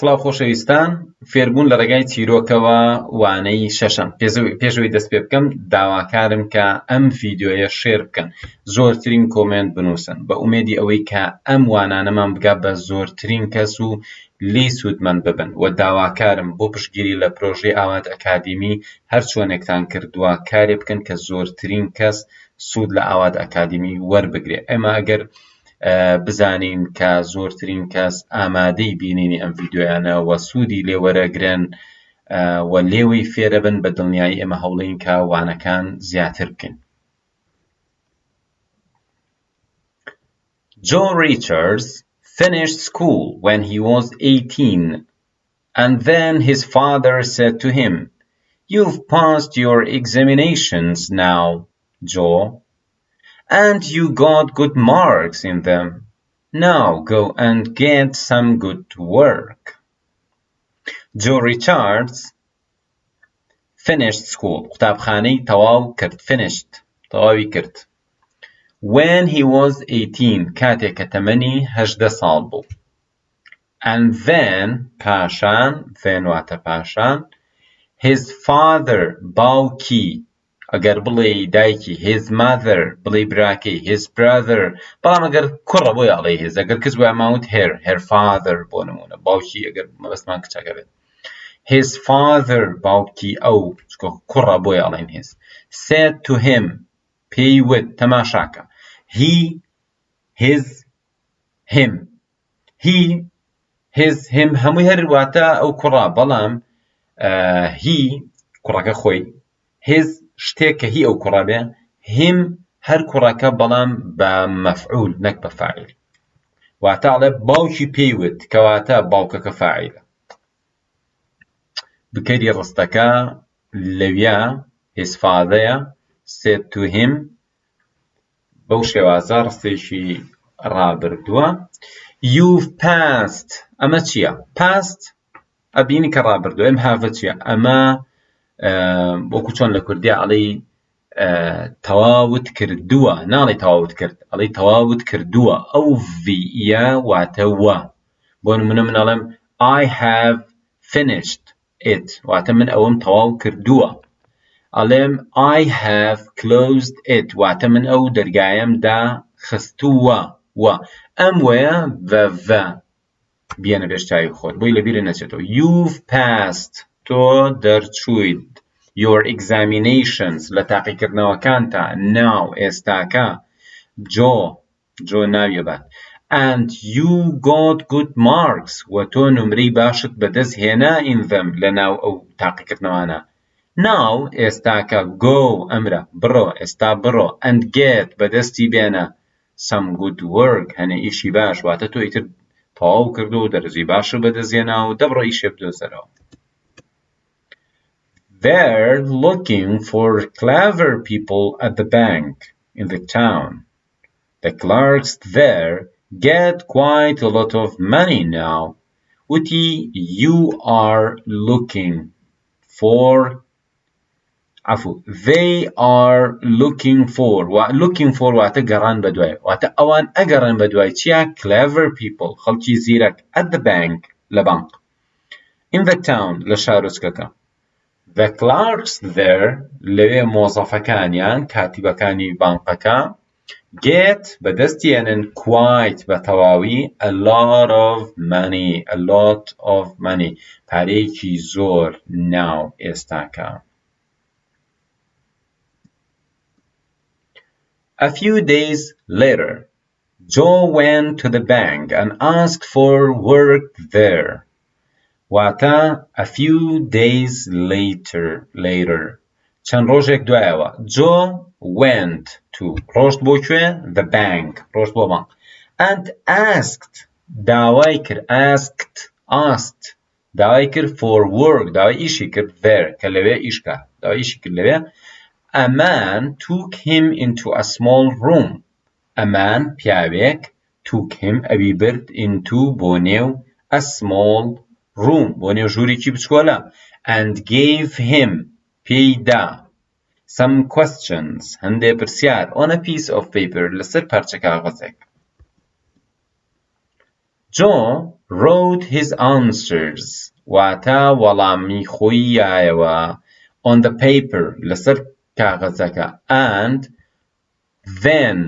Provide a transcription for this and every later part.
سڵاو خۆشەویستان، فێربوون لە ڕێگای چیرۆکەوە وانەی شەشەم. پێشەوەی دەست پێ بکەم داواکارم کە ئەم ڤیدیۆیە شێر بکەن، زۆرترین کۆمنت بنووسن بە ئومێدی ئەوەی کە ئەم وانانەمان بگا بە زۆرترین کەس و لی سوودمەند ببن. و داواکارم بۆ پشتگیری لە پرۆژەی ئاوات ئەکادیمی هەر چۆنێکتان کردووە کارێ بکەن کە زۆرترین کەس سوود لە ئاوات ئەکادیمی وەربگرێ. ئێمە ئەگەر بزانین کە زۆرترین کەس ئامادەی بینینی ئەم ڤیدیۆیانە و سوودی لێ وەرەگرن و لێوەی فێرە بن، بە دڵنیایی ئێمە هەوڵین کە وانەکان زیاتر بکەین. Joe Richards finished school when he was 18, and then his father said to him, "You've passed your examinations now, Joe. And you got good marks in them. Now go and get some good work." Joe Richards finished school. قوتابخانەی تەواو کرد. Finished. تەواوی کرد. When he was 18. کاتێک کە تەمەنی 18 ساڵ بوو. And then پاشان then واتە پاشان his father باوکی ئەگەر بڵێ دایکی his mother بڵێ براکەی his brother بەڵام ئەگەر کوڕە بۆی ئەڵێ his ئەگەر کچ بۆی ئەماوت her father بۆ نمونە باوکی ئەگەر مەبەستمان کچەکە بێت his father باوکی ئەو کوڕە بۆی ئەڵێن his said to him پێی وت تەماشاکە he his him he his him هەمووی هەر واتە ئەو کوڕە بەڵام he کوڕەکە خۆی his شتێک کە هی ئەو کوڕە بێ him هەر کوڕەکە بەڵام بە مەفعول نەک بە فاعیل واتە ئەڵێ باوکی پێی وت کەواتە باوکەکە فاعیلە بکەری ڕستەکە لەویا his father said to him بەو شێوازە ڕستێکی ڕابردووە you've passed ئەمە چییە؟ passed ئەبینی کە ڕابردووە ئەم هاڤە چییە؟ ئەمە وەکو چۆن لە کوردی ئەڵێ تەواوت کردووە ناڵێ تەواوت کرد ئەڵێ تەواوت کردووە ئەو ڤیە واتە وە بۆ نمونە من ئەڵێم I have finished it واتە من ئەوەم تەواو کردووە ئەڵێم I have closed it واتە من ئەو دەرگایەمدا خستووە وە ئەم وەیە vە بیانە بێشتایی خۆت بۆی لەبیرە نەچێتەوە you've passed تۆ دەرچوویت your examinations لە تاقیکردنەوەکانتە now ئێستاکە Joe ناویە بات and you got good marks و تۆ نمرەی باشت بەدەست هێنا in them لە ناو ئەو تاقیکردنەوانە now ئێستاکە go ئەمرە بڕۆ ئێستا بڕۆ and get بەدەستی بێنە some good work هەنە ئیشی باش واتە تۆ ئیتر تەواو کردو و دەرەجەی باشە بەدەستێنا و دەبڕۆ ئیشێ بدۆزەرەوە They're looking for clever people at the bank in the town. The clerks there get quite a lot of money now. Uti, you are looking for they are looking for looking for واتە گەڕان بەدوای واتە ئەوان ئەگەڕان بەدوای چیە clever people خەڵکی زیرەک at the bank لە بانک in the town لە شارۆچکەکە the clerks there لەوێ مۆزەفەکانیان کاتیبەکانی بانقەکە get بەدەستیێنن quite بە تەواوی a lot of money پارەیەکی زۆر now ئێستاکە A few days later, Joe went to the bank and asked for work there. Wata a few days later. چەند ڕۆژێک دوایەوە Joe went to ڕۆشت بۆ کوێ the bank ڕۆشت بۆ بانک and asked داوای کرد asked داوای کرد for work داوای ئیشی کرد there کە لەوێ ئیشکە داوای ئیشی کرد لەوێ A man took him into a small room. A man پیاوێک took him ئەوی برد into بۆ نێو a small room بۆ نێو ژوورێکی بچکۆلە and gave him پێیدا some questions هەندێک پرسیار on a piece of paper لەسەر پارچە کاغەزێک Joe wrote his answers واتە وەڵامی خۆی یایەوە on the paper لەسەر کاغەزەکە and then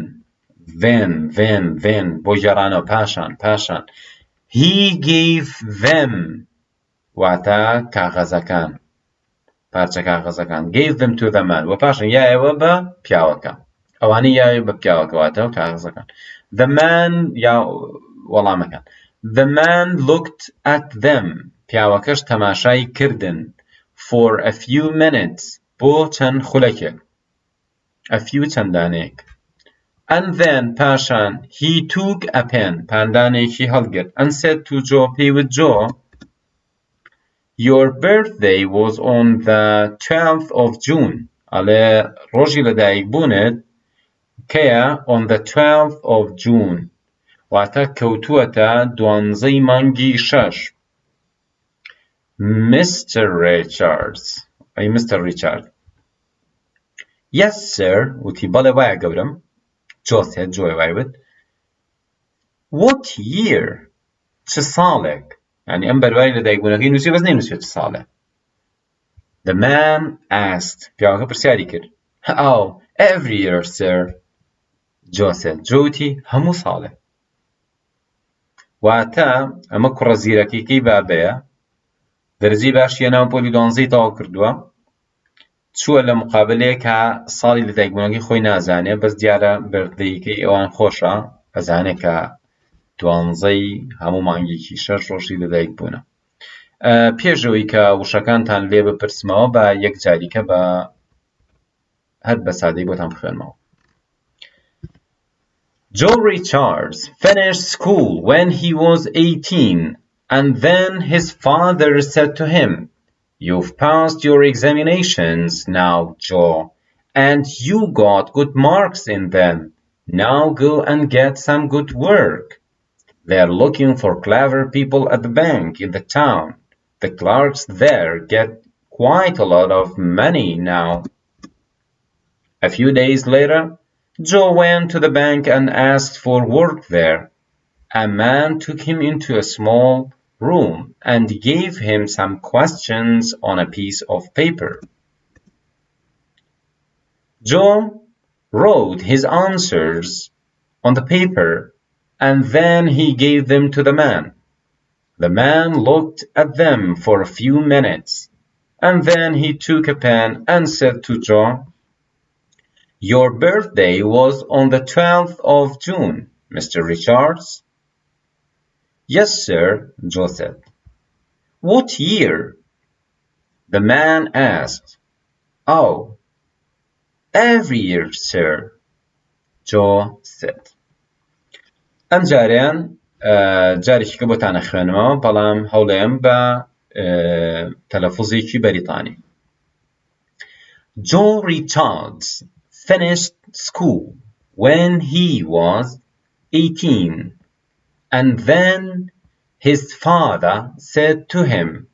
بۆ گێڕانەوە پاشان he gave them واتە کاغەزەکان پارچە کاغەزەکان gave them to the man و پاشان یایەوە بە پیاوەکە ئەوانەی یایە بە پیاوەکە واتە کاغەزەکان the man یا وەڵامەکان the man looked at them پیاوەکەش تەماشای کردن for a few minutes بۆ چەند خولەکێک a few چەندانەیەک and then پاشان he took a pen پاندانێکی هەڵگرت and said to Joe پێیوت Joe your birthday was on the 12th of June ئەڵێ ڕۆژی لەدایکبوونت کەیە on the 12th of June واتە کەوتووەتە 12ی مانگی 6 Mr. Richards ئەی Mr. Richard Yes sir وتی بەڵێ وایە گەورم جۆسێت جۆی وایوت What year چ ساڵێک یعنی ئەم بەروای لەدایکبوونەکەی نووسی بەس نەینووسێت چ ساڵێ The man asked پیاوەکە پرسیاری کرد Oh every year sir جۆسێت جۆوتی هەموو ساڵێ واتە ئەمە کوڕە زیرەکەی بابەیە دەرەجەی باشیە ناو پۆلی 12 تەواو کردووە چووە لە مقابلەیەکە ساڵی لەدایکبوونەکەی خۆی نازانێ بەس دیارە بەردەیەکەی ئەوان خۆشە ئەزانێت کە 12ی هەموو مانگێکی 6 ڕۆژی لەدایکبوونە پێشەوەی کە وشەکانتان لێ بپرسمەوە بە یەک جاریکە بە هەر بە سادەی بۆتان بخوێنمەوە Joe Richards finished school when he was 18 and then his father said to him You've passed your examinations now, Joe, and you got good marks in them. Now go and get some good work. They're looking for clever people at the bank in the town. The clerks there get quite a lot of money now. A few days later, Joe went to the bank and asked for work there. A man took him into a small room and gave him some questions on a piece of paper. Joe wrote his answers on the paper and then he gave them to the man. The man looked at them for a few minutes and then he took a pen and said to Joe, Your birthday was on the 12th of June, Mr. Richards. Yes, sir, Joe said. What year? The man asked. Oh, every year, sir, Joe said. ئەم جاریان جارێکیکە بۆتانە خوێنمەوە بەڵام هەوڵێم بە تەلەفوزێکی بەریتانی. Joe Richards finished school when he was 18 and then his father said to him,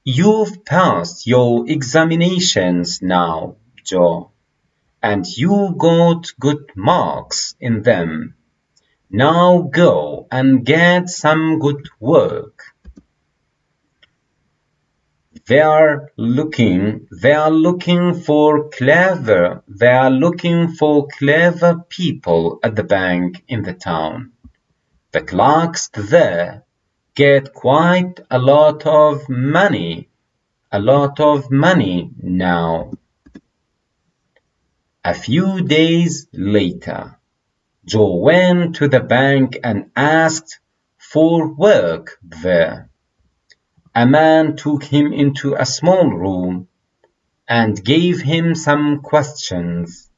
You've passed your examinations now, Joe, and you got good marks in them. Now go and get some good work. They are looking for clever people at the bank in the town. The clerks there get quite a lot of money now. A few days later, Joe went to the bank and asked for work there. A man took him into a small room and gave him some questions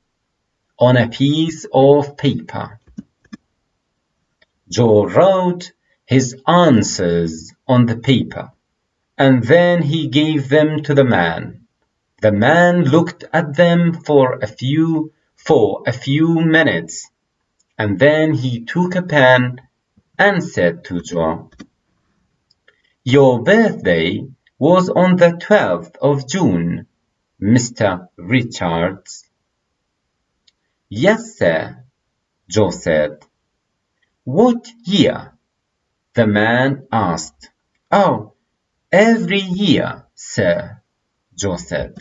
on a piece of paper. Joe wrote his answers on the paper, and then he gave them to the man. The man looked at them for a few minutes, and then he took a pen and said to Joe, Your birthday was on the 12th of June, Mr. Richards. Yes, sir, Joe said. What year? The man asked. Oh, every year, sir, Joe said.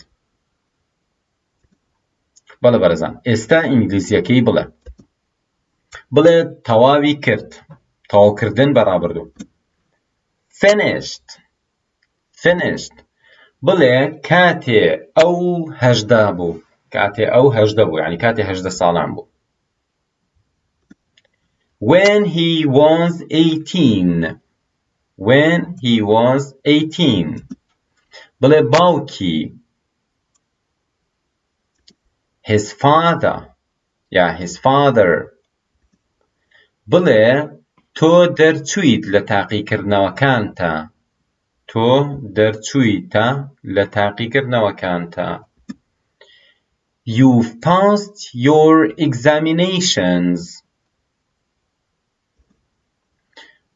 بەڵێ بەڕێزان ئێستا ئینگلیزیەکەی بڵێ تەواوی کرد تەواوکردن بەڕابردوو finished بڵێ کاتێ ئەو هەژدە بوو یعنی کاتێ 18 ساڵان بوو when he was 18 بڵێ باوکی his father بڵێ تۆ دەرچوویت لە تاقیکردنەوەکانتە You've passed your examinations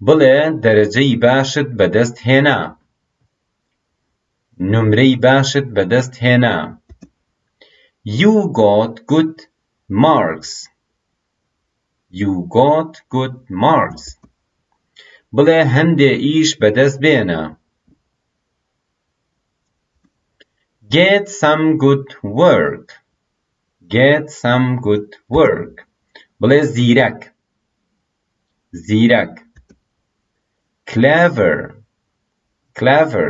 بڵێ دەرەجەی باشت بەدەست هێنا نمرەی باشت بەدەست هێنا You got good marks بڵێ هەندێ ئیش بەدەست بێنە Get some good work بڵێ زیرەک clever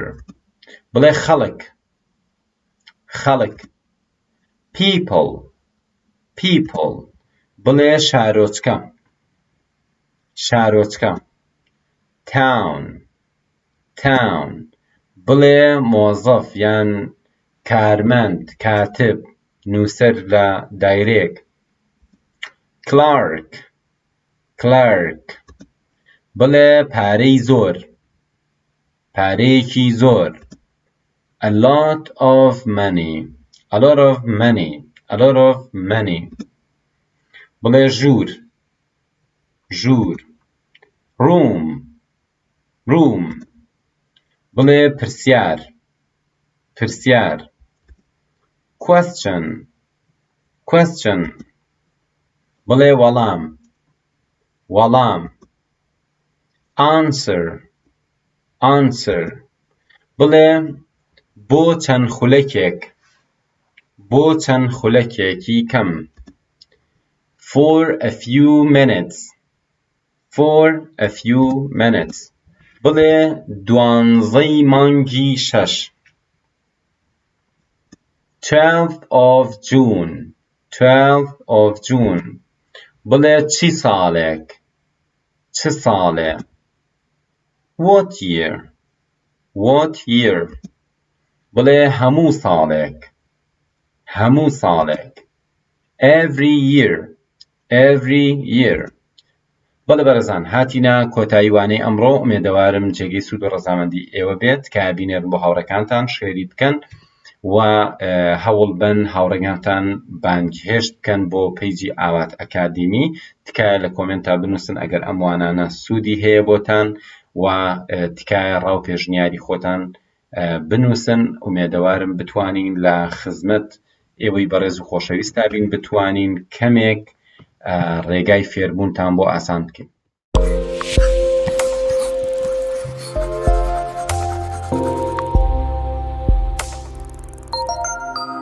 بڵێ خەڵک people بڵێ شارۆچکە town بڵێ مۆزەف یان کارمەند کاتب نووسەر لە دایرێک clerk بڵێ پارەیەکی زۆر a lot of money بڵێ ژوور room بڵێ پرسیار question بڵێ وەڵام answer بڵێ بۆ چەند خولەکێکی کەم for a few minutes بڵێ 12 مانگی 6 12th of June بڵێ چی ساڵێ what year بڵێ هەموو ساڵێک every year بەڵێ بەڕێزان هاتینە کۆتاییوانەی ئەمڕۆ ئومێدەوارم جێگەی سوود و ڕەزامەندی ئێوە بێت کە بینێرن بۆ هاوڕێکانتان شێری بکەن و هەوڵ بن هاوڕێکانتان بانگهێشت بکەن بۆ پەیجی ئاوات ئەکادیمی تکایە لە کۆمنتا بنووسن ئەگەر ئەم وانانە سوودی هەیە بۆتان و تکایە ڕاو پێشنیاری خۆتان بنووسن ئومێدەوارم بتوانین لە خزمەت ئێوەی بەڕێز و خۆشەویستا بین بتوانین کەمێک ڕێگای فێربوونتان بۆ ئاسان بکەین